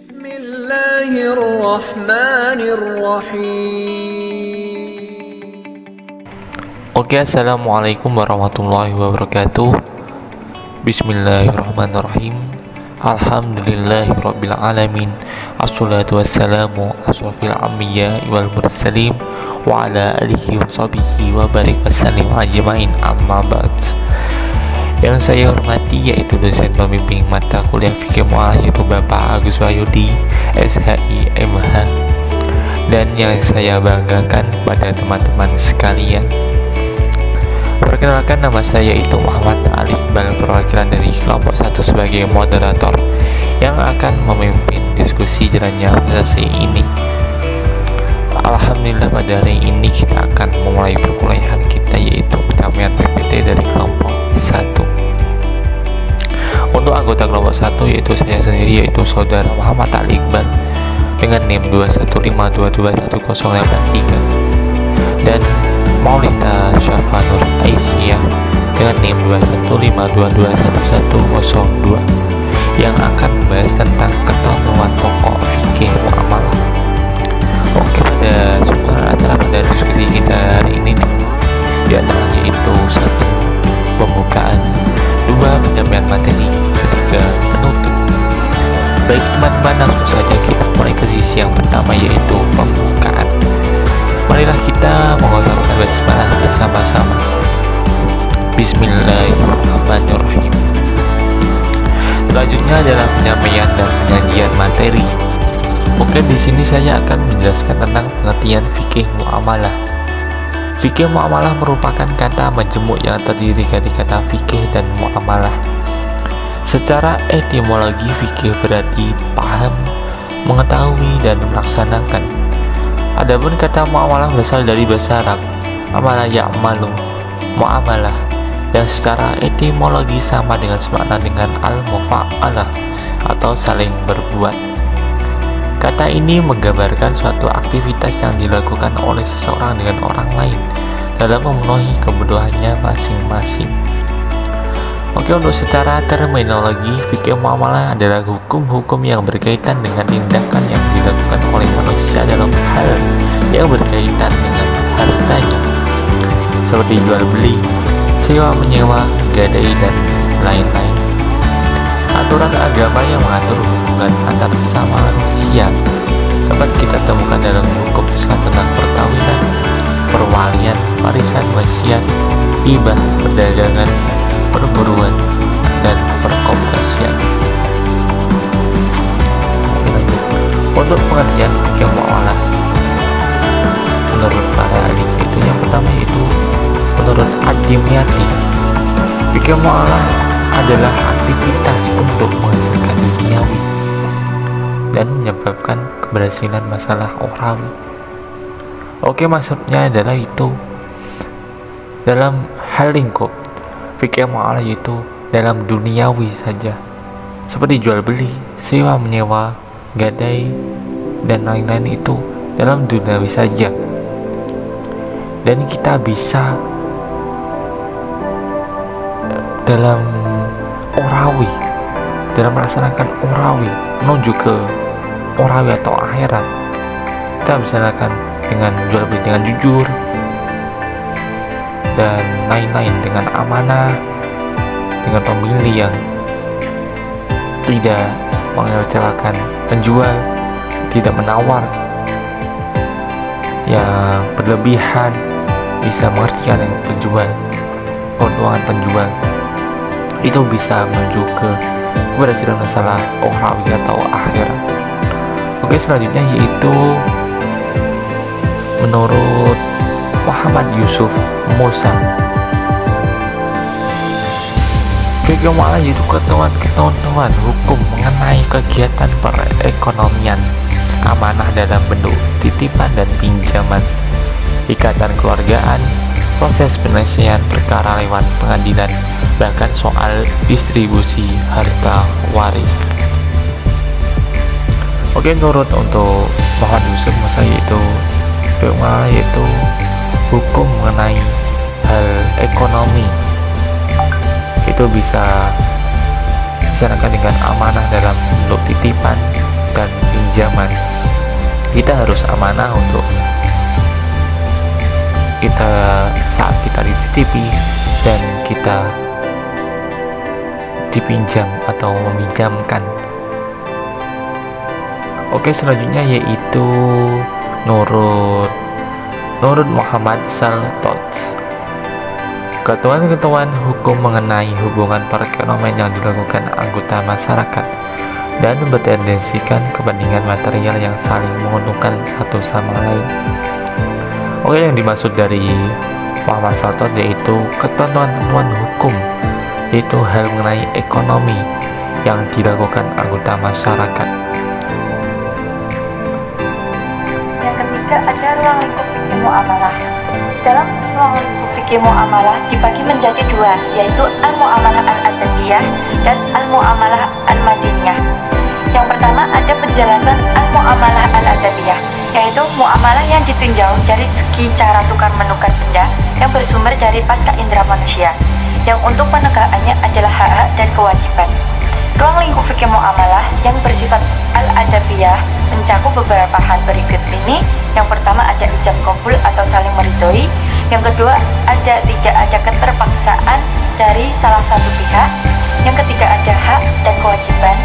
Bismillahirrahmanirrahim. Oke, assalamualaikum warahmatullahi wabarakatuh. Bismillahirrahmanirrahim. Alhamdulillahirabbil alamin. Assalatu wassalamu asrofil anbiya wal mursalin wa ala alihi wa sahbihi wa barik wasallim ajmain, amma ba'd. Yang saya hormati yaitu dosen pembimbing mata kuliah fikih muamalah yaitu Bapak Agus Wahyudi, SHI MH, dan yang saya banggakan pada teman-teman sekalian. Perkenalkan, nama saya itu Muhammad Ali Iqbal, perwakilan dari kelompok 1 sebagai moderator yang akan memimpin diskusi jalannya sesi ini. Alhamdulillah, pada hari ini kita akan memulai perkuliahan kita yaitu pencapaian PPT dari kelompok 1. Untuk anggota kelompok 1 yaitu saya sendiri yaitu Saudara Muhammad Ali Iqbal dengan NIM 215221083 dan Maulida Syafanur Aisyah dengan NIM 215221102 yang akan membahas tentang ketentuan pokok fikih muamalah. Oke, pada sumber acara pada diskusi kita hari ini di antaranya yaitu 1. Pembukaan, 2. Penyampaian materi, 3. Penutup. Baik teman-teman, langsung saja kita mulai ke sisi yang pertama yaitu pembukaan. Marilah kita mengucapkan basmalah bersama-sama. Bismillahirrahmanirrahim. Selanjutnya adalah penyampaian dan penyajian materi. Oke, di sini saya akan menjelaskan tentang pengertian fikih muamalah. Fikih muamalah merupakan kata majemuk yang terdiri dari kata fikih dan muamalah. Secara etimologi, fikih berarti paham, mengetahui, dan melaksanakan. Adapun kata muamalah berasal dari bahasa Arab amala ya'malu, muamalah, yang secara etimologi sama dengan semakna dengan al-mufa'alah atau saling berbuat. Kata ini menggambarkan suatu aktivitas yang dilakukan oleh seseorang dengan orang lain dalam memenuhi kebutuhannya masing-masing. Oke, untuk secara terminologi, fikih muamalah adalah hukum-hukum yang berkaitan dengan tindakan yang dilakukan oleh manusia dalam hal yang berkaitan dengan hartanya, seperti jual beli, sewa menyewa, gadai, dan lain-lain. Aturan agama yang mengatur hubungan antar sesama manusia dapat kita temukan dalam hukum tentang perkawinan, perwalian, warisan, wasiat, hibah, perdagangan, perburuan, dan perkoperasian. Untuk pengertian fikih muamalah menurut para ahli itu yang pertama yaitu menurut Ad-Dimyati, fikih muamalah adalah aktivitas untuk menghasilkan duniawi dan menyebabkan keberhasilan masalah ukhrawi. Oke, maksudnya adalah itu dalam hal lingkup fikih muamalah itu dalam duniawi saja, seperti jual beli, sewa menyewa, gadai, dan lain-lain itu dalam duniawi saja. Dan kita bisa dalam ukhrawi, dalam melaksanakan ukhrawi menuju ke ukhrawi atau akhirat, kita bisa lakukan dengan jual beli dengan jujur dan lain-lain, dengan amanah, dengan pembeli yang tidak mengecewakan penjual, tidak menawar yang berlebihan, bisa mengerti yang penjual, keuntungan penjual itu bisa menuju ke keberhasilan masalah ukhrawi atau akhirat. Oke, selanjutnya yaitu menurut Muhammad Yusuf Musa, fikih muamalah yaitu ketentuan hukum mengenai kegiatan perekonomian, amanah dalam bentuk titipan dan pinjaman, ikatan keluargaan, proses penyelesaian perkara lewat pengadilan, bahkan soal distribusi harta waris. Oke, menurut untuk Muhammad Yusuf Musa yaitu fikih muamalah yaitu hukum mengenai hal ekonomi, itu bisa dilaksanakan dengan amanah dalam bentuk titipan, dan pinjaman. Kita harus amanah untuk kita saat kita dititipi dan kita dipinjam atau meminjamkan. Oke, selanjutnya yaitu Nurut Muhammad Saltot. Ketentuan hukum mengenai hubungan perekonomian yang dilakukan anggota masyarakat dan bertendensikan kepentingan material yang saling menguntungkan satu sama lain. Oke, yang dimaksud dari Muhammad Saltot yaitu ketentuan hukum, yaitu hal mengenai ekonomi yang dilakukan anggota masyarakat. Yang ketiga ada ruang lingkup fikih muamalah. Dalam ruang lingkup fikih muamalah dibagi menjadi dua, yaitu al-muamalah al-adabiyah dan al-muamalah al-madiniyah. Yang pertama ada penjelasan al-muamalah al-adabiyah, yaitu muamalah yang ditinjau dari segi cara tukar menukar benda yang bersumber dari pasca indera manusia, yang untuk penegakannya adalah hak-hak dan kewajiban. Ruang lingkup fikih muamalah yang bersifat al-adabiyah mencakup beberapa hal berikut ini. Yang pertama ada ijab qabul atau saling meridhoi. Yang kedua tidak ada keterpaksaan dari salah satu pihak. Yang ketiga ada hak dan kewajiban.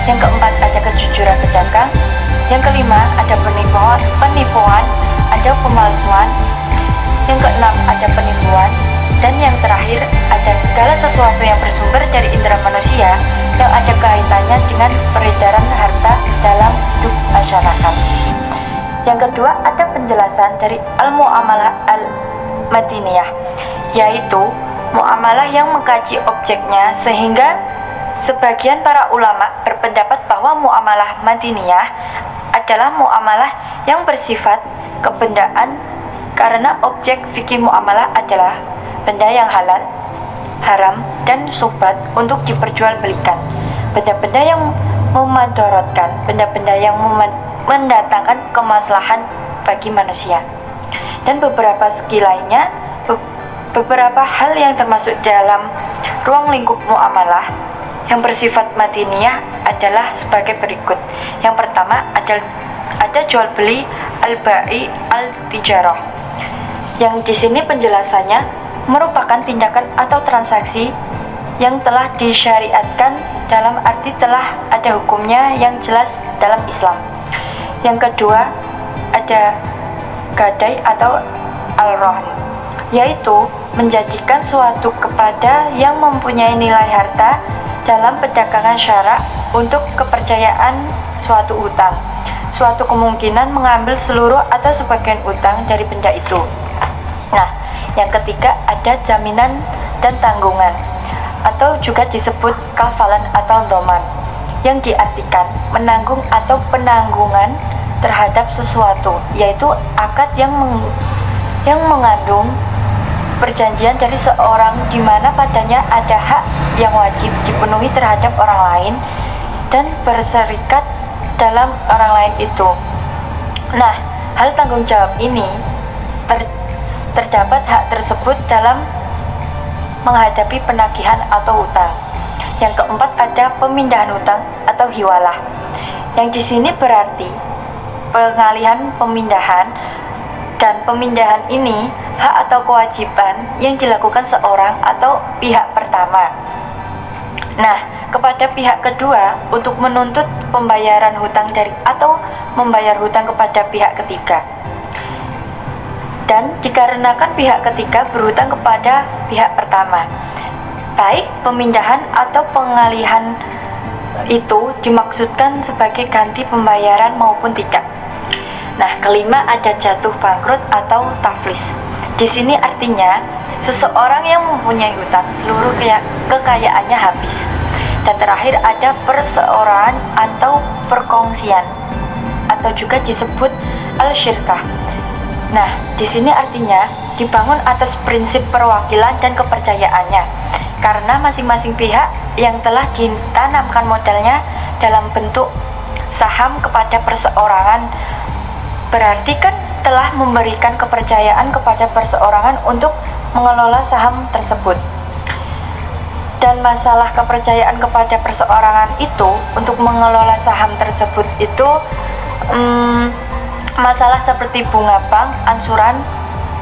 Yang keempat ada kejujuran pedagang. Yang kelima ada penipuan, ada pemalsuan. Yang keenam ada penipuan. Dan yang terakhir ada segala sesuatu yang bersumber dari indera manusia yang ada kaitannya dengan peredaran harta dalam hidup masyarakat. Yang kedua ada penjelasan dari al-muamalah al-madiniyah, yaitu muamalah yang mengkaji objeknya, sehingga sebagian para ulama berpendapat bahwa muamalah madiniyah adalah muamalah yang bersifat kebendaan karena objek fikih muamalah adalah benda yang halal, haram, dan subhat untuk diperjualbelikan, benda-benda yang memadorotkan, benda-benda yang mendatangkan kemaslahan bagi manusia, dan beberapa segi lainnya. Beberapa hal yang termasuk dalam ruang lingkup muamalah yang bersifat madiniyah adalah sebagai berikut. Yang pertama ada jual beli al-bai al-tijarah, yang di sini penjelasannya merupakan tindakan atau transaksi yang telah disyariatkan dalam arti telah ada hukumnya yang jelas dalam Islam. Yang kedua ada gadai atau al-rahn, yaitu menjadikan suatu kepada yang mempunyai nilai harta dalam perdagangan syarak untuk kepercayaan suatu utang, suatu kemungkinan mengambil seluruh atau sebagian utang dari benda itu. Nah, yang ketiga ada jaminan dan tanggungan, atau juga disebut kafalan atau doman, yang diartikan menanggung atau penanggungan terhadap sesuatu, yaitu akad yang mengandung perjanjian dari seorang di mana padanya ada hak yang wajib dipenuhi terhadap orang lain dan berserikat dalam orang lain itu. Nah, hal tanggung jawab ini terdapat hak tersebut dalam menghadapi penagihan atau hutang. Yang keempat ada pemindahan hutang atau hiwalah, yang di sini berarti pengalihan pemindahan, dan pemindahan ini hak atau kewajiban yang dilakukan seorang atau pihak pertama. Nah, kepada pihak kedua untuk menuntut pembayaran hutang dari atau membayar hutang kepada pihak ketiga. Dan dikarenakan pihak ketiga berhutang kepada pihak pertama, baik pemindahan atau pengalihan itu dimaksudkan sebagai ganti pembayaran maupun tidak. Nah, kelima ada jatuh bangkrut atau taflis. Di sini artinya seseorang yang mempunyai hutang seluruh kekayaannya habis. Dan terakhir ada perseorangan atau perkongsian, atau juga disebut al-syirkah. Nah, di sini artinya dibangun atas prinsip perwakilan dan kepercayaannya, karena masing-masing pihak yang telah ditanamkan modalnya dalam bentuk saham kepada perseorangan, berarti kan telah memberikan kepercayaan kepada perseorangan untuk mengelola saham tersebut. dan masalah kepercayaan kepada perseorangan itu untuk mengelola saham tersebut itu masalah seperti bunga bank, ansuran,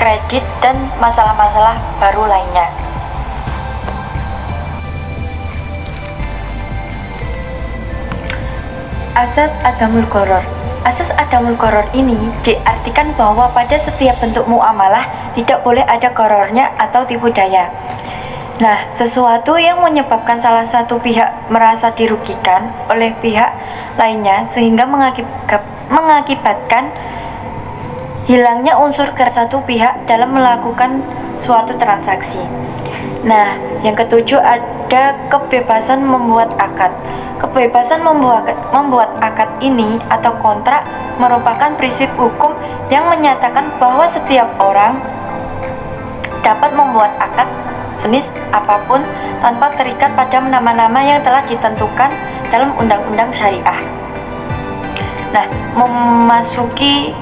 kredit, dan masalah-masalah baru lainnya. Asas Adamul Gharar. Asas Adamul Gharar ini diartikan bahwa pada setiap bentuk muamalah tidak boleh ada gharornya atau tipu daya. Nah, sesuatu yang menyebabkan salah satu pihak merasa dirugikan oleh pihak lainnya sehingga mengakibatkan hilangnya unsur satu pihak dalam melakukan suatu transaksi. Nah, yang ketujuh ada kebebasan membuat akad. Kebebasan membuat akad ini atau kontrak merupakan prinsip hukum yang menyatakan bahwa setiap orang dapat membuat akad sejenis apapun tanpa terikat pada nama-nama yang telah ditentukan dalam undang-undang syariah. Nah, memasuki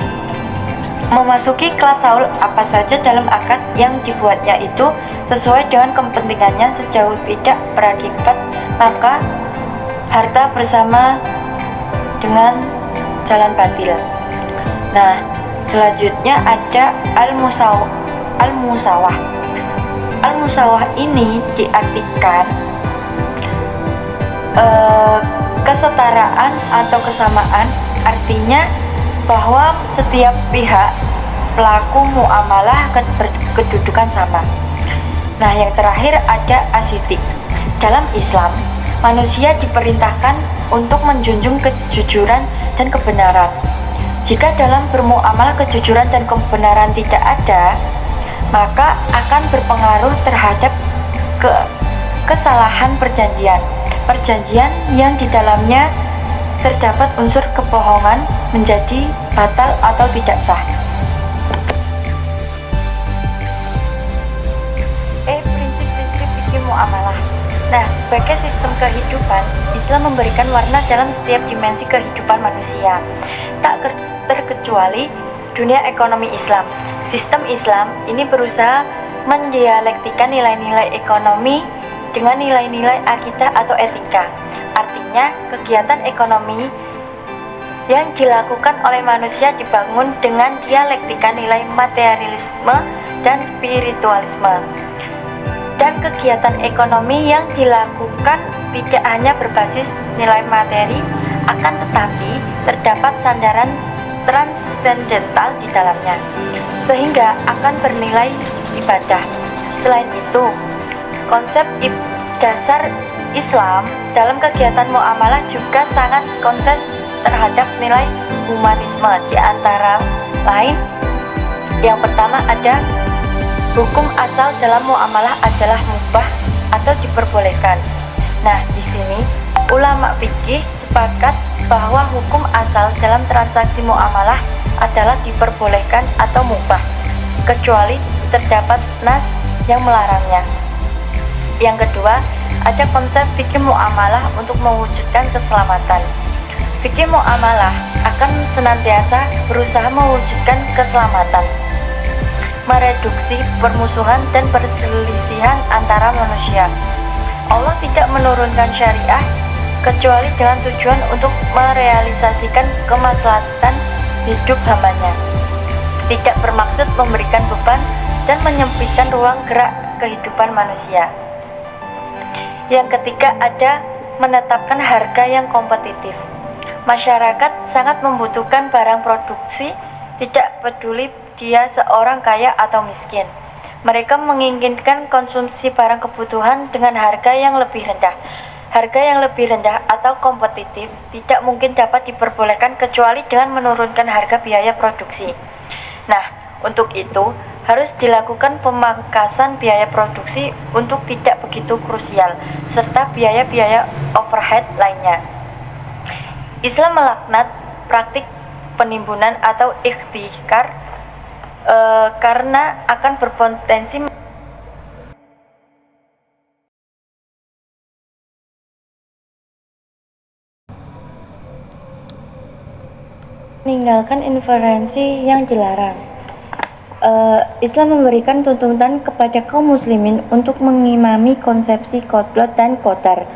klausul apa saja dalam akad yang dibuatnya itu sesuai dengan kepentingannya sejauh tidak berakibat maka harta bersama dengan jalan batil. Nah, selanjutnya ada al-musawah. Al-musawah ini diartikan kesetaraan atau kesamaan, artinya bahwa setiap pihak pelaku muamalah kedudukan sama. Nah, yang terakhir ada asidik. Dalam Islam, manusia diperintahkan untuk menjunjung kejujuran dan kebenaran. Jika dalam bermuamalah kejujuran dan kebenaran tidak ada, maka akan berpengaruh terhadap kesalahan perjanjian. Perjanjian yang di dalamnya terdapat unsur kebohongan menjadi batal atau tidak sah. Prinsip-prinsip fikih muamalah. Nah, sebagai sistem kehidupan, Islam memberikan warna dalam setiap dimensi kehidupan manusia. Tak terkecuali dunia ekonomi Islam. Sistem Islam ini berusaha mendialektikan nilai-nilai ekonomi dengan nilai-nilai akidah atau etika. Artinya, kegiatan ekonomi yang dilakukan oleh manusia dibangun dengan dialektika nilai materialisme dan spiritualisme. Dan kegiatan ekonomi yang dilakukan tidak hanya berbasis nilai materi, akan tetapi terdapat sandaran transendental di dalamnya, sehingga akan bernilai ibadah. Selain itu, konsep dasar Islam dalam kegiatan muamalah juga sangat konsen terhadap nilai humanisme. Di antara lain, yang pertama ada hukum asal dalam muamalah adalah mubah atau diperbolehkan. Nah, di sini ulama fikih sepakat bahwa hukum asal dalam transaksi muamalah adalah diperbolehkan atau mubah, kecuali terdapat nas yang melarangnya. Yang kedua, ada konsep fikih muamalah untuk mewujudkan keselamatan. Fikih muamalah akan senantiasa berusaha mewujudkan keselamatan, mereduksi permusuhan dan perselisihan antara manusia. Allah tidak menurunkan syariah kecuali dengan tujuan untuk merealisasikan kemaslahatan hidup hambanya. Tidak bermaksud memberikan beban dan menyempitkan ruang gerak kehidupan manusia. Yang ketiga ada menetapkan harga yang kompetitif. Masyarakat sangat membutuhkan barang produksi, tidak peduli dia seorang kaya atau miskin. Mereka menginginkan konsumsi barang kebutuhan dengan harga yang lebih rendah. Harga yang lebih rendah atau kompetitif tidak mungkin dapat diperbolehkan kecuali dengan menurunkan harga biaya produksi. Nah, untuk itu harus dilakukan pemangkasan biaya produksi untuk tidak begitu krusial, serta biaya-biaya overhead lainnya. Islam melaknat praktik penimbunan atau ikhtikar karena akan berpotensi meninggalkan inferensi yang dilarang. Islam memberikan tuntutan kepada kaum muslimin untuk mengimami konsepsi kodlot dan kodar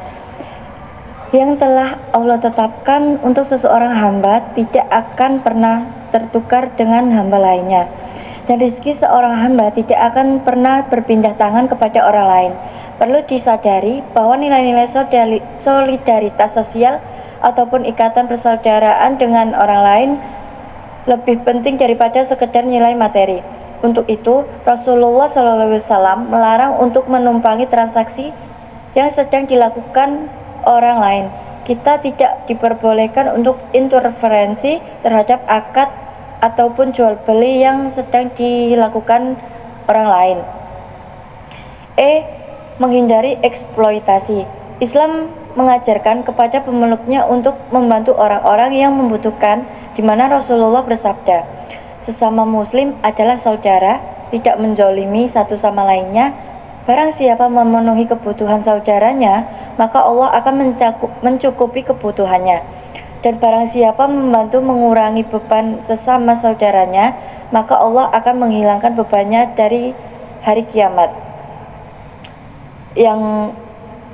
yang telah Allah tetapkan untuk seseorang hamba tidak akan pernah tertukar dengan hamba lainnya, dan rezeki seorang hamba tidak akan pernah berpindah tangan kepada orang lain. Perlu disadari bahwa nilai-nilai solidaritas sosial ataupun ikatan persaudaraan dengan orang lain lebih penting daripada sekedar nilai materi. Untuk itu, Rasulullah SAW melarang untuk menumpangi transaksi yang sedang dilakukan orang lain. Kita tidak diperbolehkan untuk intervensi terhadap akad ataupun jual beli yang sedang dilakukan orang lain. Menghindari eksploitasi. Islam mengajarkan kepada pemeluknya untuk membantu orang-orang yang membutuhkan, di mana Rasulullah bersabda, sesama muslim adalah saudara, tidak menzolimi satu sama lainnya. Barang siapa memenuhi kebutuhan saudaranya, maka Allah akan mencukupi kebutuhannya. Dan barang siapa membantu mengurangi beban sesama saudaranya, maka Allah akan menghilangkan bebannya dari hari kiamat. Yang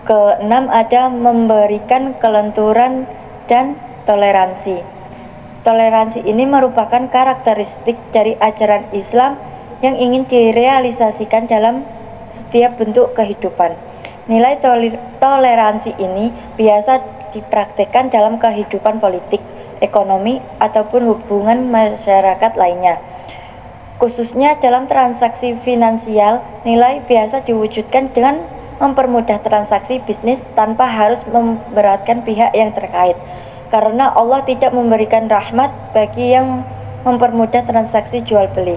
keenam ada memberikan kelenturan dan toleransi. Toleransi ini merupakan karakteristik dari ajaran Islam yang ingin direalisasikan dalam setiap bentuk kehidupan. Nilai toleransi ini biasa dipraktikkan dalam kehidupan politik, ekonomi, ataupun hubungan masyarakat lainnya. Khususnya dalam transaksi finansial, nilai biasa diwujudkan dengan mempermudah transaksi bisnis tanpa harus memberatkan pihak yang terkait, karena Allah tidak memberikan rahmat bagi yang mempermudah transaksi jual beli.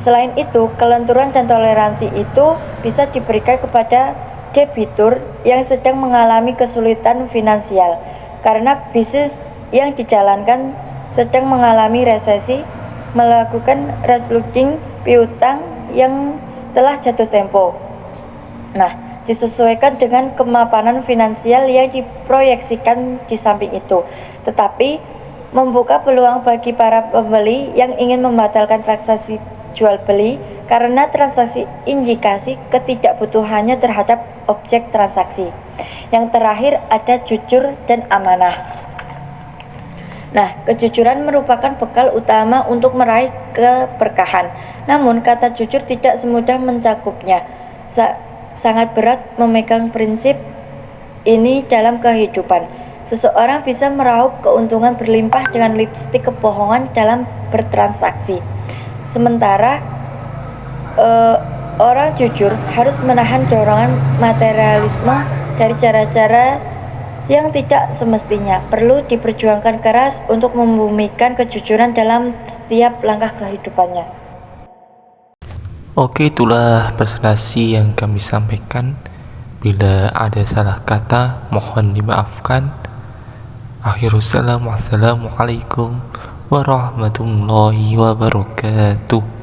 Selain itu, kelenturan dan toleransi itu bisa diberikan kepada debitur yang sedang mengalami kesulitan finansial karena bisnis yang dijalankan sedang mengalami resesi, melakukan restructuring piutang yang telah jatuh tempo. Nah, disesuaikan dengan kemapanan finansial yang diproyeksikan di samping itu, tetapi membuka peluang bagi para pembeli yang ingin membatalkan transaksi jual beli karena transaksi indikasi ketidakbutuhannya terhadap objek transaksi. Yang terakhir ada jujur dan amanah. Nah, kejujuran merupakan bekal utama untuk meraih keberkahan. Namun, kata jujur tidak semudah mencakupnya. Sangat berat memegang prinsip ini dalam kehidupan. Seseorang bisa meraup keuntungan berlimpah dengan lipstik kebohongan dalam bertransaksi. Sementara orang jujur harus menahan dorongan materialisme dari cara-cara yang tidak semestinya. Perlu diperjuangkan keras untuk membumikan kejujuran dalam setiap langkah kehidupannya. Oke, itulah presentasi yang kami sampaikan. Bila ada salah kata, mohon dimaafkan. Wassalamualaikum warahmatullahi wabarakatuh.